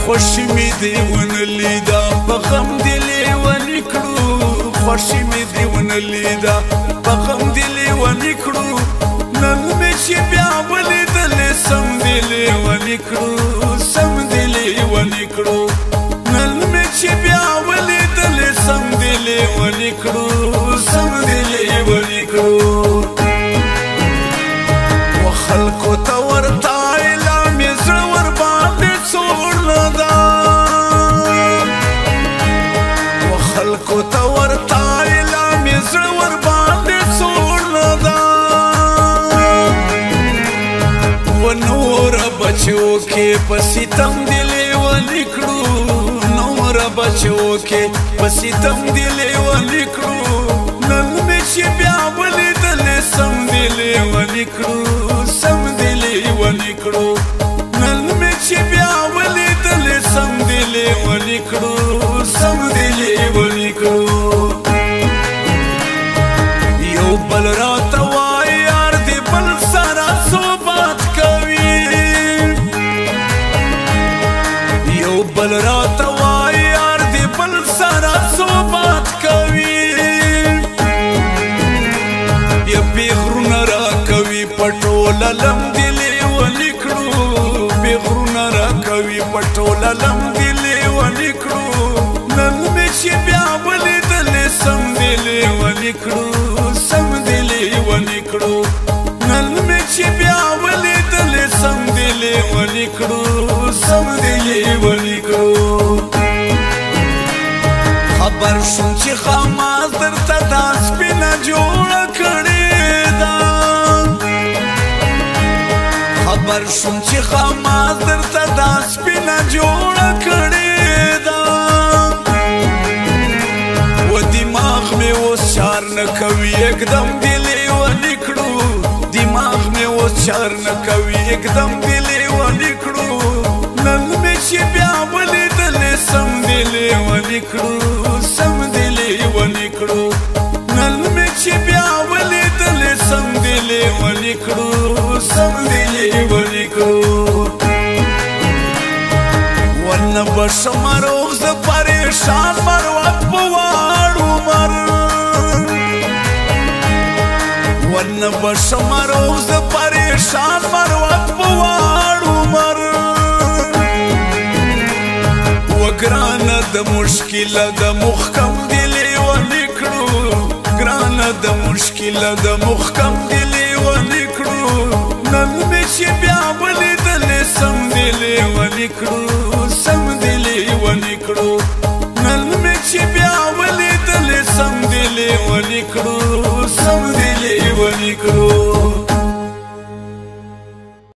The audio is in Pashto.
خوشی می دیون لیدا بغم دلی و نکړو خوشی می دیون لیدا بغم دلی و نکړو نن می چې بیا ولیدل سم دلی و نکړو سم دلی و نکړو نن می چې بیا ولیدل سم دلی و نکړو سم دلی و نکړو و خلکو ته ورته اعلان یې زړه ورباندې خلکو ته ورته اعلان یې زړه ورباندې څوړله ده و نوره بچو کې په ستم دې لیونې کړو نوره بچو کې په ستم دې لیونې کړو نن مې چې بیا ولیدلې سم دې لیونې کړو سم دې لیونې کړو نن مې چې بیا ولیدلې سم دې لیونې کړو سم دې لیونې کړو یو بل راته وایي یار دې بل سره صحبت کوي یو بل راته وایي یار دې بل سره صحبت کوي یا پیغرونه راکوي په ټوله لم دې لیونې کړو پیغرونه راکوي په ټوله لم دې لیونې کړو نن مې چې بیا ولیدلې سم دې لیونې کړو سم دې لیونې کړو نن مې چې بیا ولیدلې سم دې لیونې کړو سم دې لیونې کړو خبر شوم چې خاماس درته دا سپینه جوړه کړې ده خبر شوم چې خاماس درته دا سپینه جوړه کړې ده و دماغ مې اوس چار نه کوي एकदम دې لیونې کړو دماغ مې اوس چار نه کوي एकदम دې لیونې کړو نن مې چې بیا ولیدلې سم دې لیونې کړو سم دې لیونې کړو نن مې چې بیا ولیدلې سم دې لیونې کړو سم دې لیونې کړو ونه بشم روغ زه پریشان مروت په واړ عمر ونه بشم روغ زه پریشان مروت په واړ عمر وګرانه د مشکله د محکم دې لیونې کړو ګرانه د مشکله د محکم دې لیونې کړو نن مې چې بیا ولیدلې سم دې لیونې کړو سم دې لیونې کړو نن مې چې بیا ولیدلې سم دې لیونې کړو سم دې لیونې کړو